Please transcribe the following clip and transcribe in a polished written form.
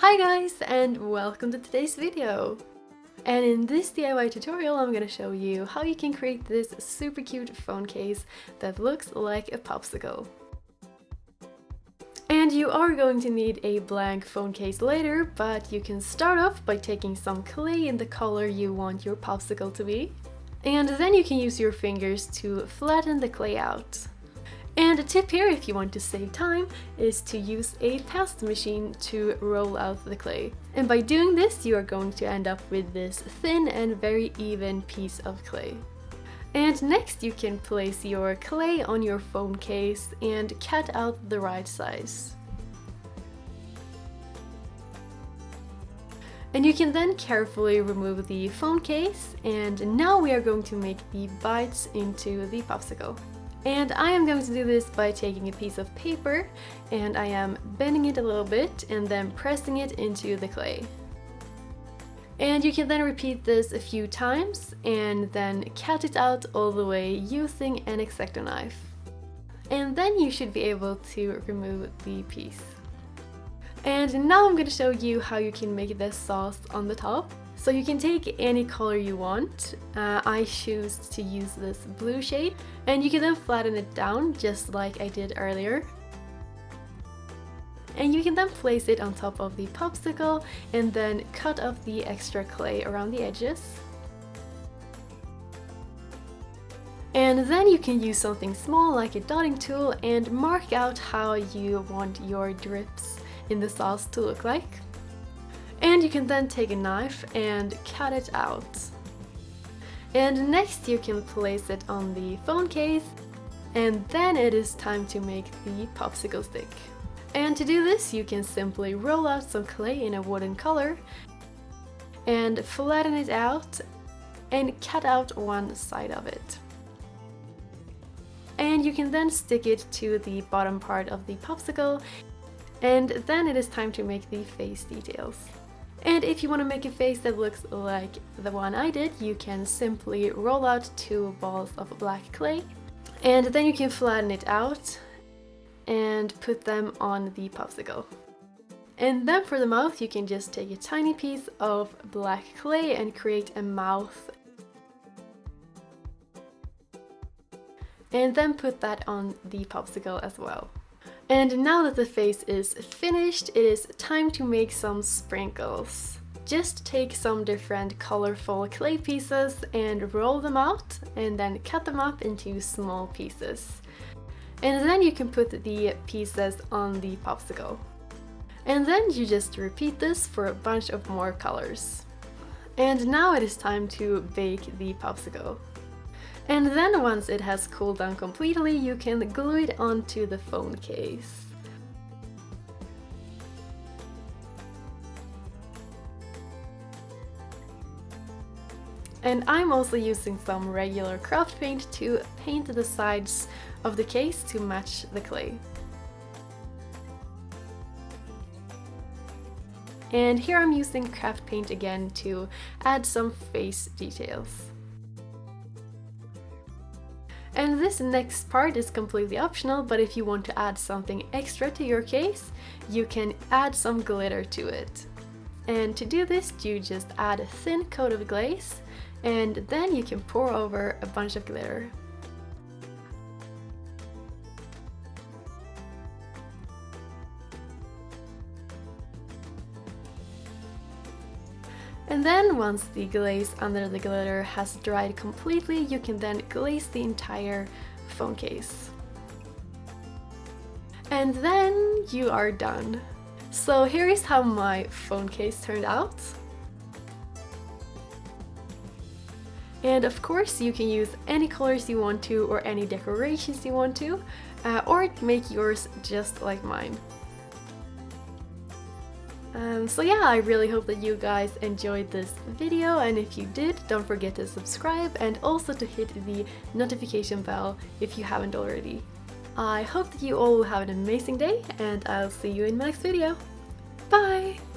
Hi guys, and welcome to today's video! And in this DIY tutorial I'm gonna show you how you can create this super cute phone case that looks like a popsicle. And you are going to need a blank phone case later, but you can start off by taking some clay in the color you want your popsicle to be. And then you can use your fingers to flatten the clay out. And a tip here, if you want to save time, is to use a pasta machine to roll out the clay. And by doing this, you are going to end up with this thin and very even piece of clay. And next you can place your clay on your phone case and cut out the right size. And you can then carefully remove the phone case, and now we are going to make the bites into the popsicle. And I am going to do this by taking a piece of paper and I am bending it a little bit and then pressing it into the clay. And you can then repeat this a few times and then cut it out all the way using an X-Acto knife. And then you should be able to remove the piece. And now I'm going to show you how you can make the sauce on the top. So you can take any color you want. I choose to use this blue shade, and you can then flatten it down just like I did earlier. And you can then place it on top of the popsicle and then cut off the extra clay around the edges. And then you can use something small like a dotting tool and mark out how you want your drips in the sauce to look like. And you can then take a knife and cut it out. And next you can place it on the phone case, and then it is time to make the popsicle stick. And to do this you can simply roll out some clay in a wooden color and flatten it out and cut out one side of it. And you can then stick it to the bottom part of the popsicle, and then it is time to make the face details. And if you want to make a face that looks like the one I did, you can simply roll out 2 balls of black clay, and then you can flatten it out and put them on the popsicle. And then for the mouth you can just take a tiny piece of black clay and create a mouth. And then put that on the popsicle as well. And now that the face is finished, it is time to make some sprinkles. Just take some different colorful clay pieces and roll them out, and then cut them up into small pieces. And then you can put the pieces on the popsicle. And then you just repeat this for a bunch of more colors. And now it is time to bake the popsicle. And then once it has cooled down completely, you can glue it onto the phone case. And I'm also using some regular craft paint to paint the sides of the case to match the clay. And here I'm using craft paint again to add some face details. And this next part is completely optional, but if you want to add something extra to your case, you can add some glitter to it. And to do this, you just add a thin coat of glaze, and then you can pour over a bunch of glitter. And then once the glaze under the glitter has dried completely, you can then glaze the entire phone case. And then you are done. So here is how my phone case turned out. And of course you can use any colors you want to or any decorations you want to, or make yours just like mine. So yeah, I really hope that you guys enjoyed this video, and if you did, don't forget to subscribe and also to hit the notification bell if you haven't already. I hope that you all will have an amazing day, and I'll see you in my next video. Bye!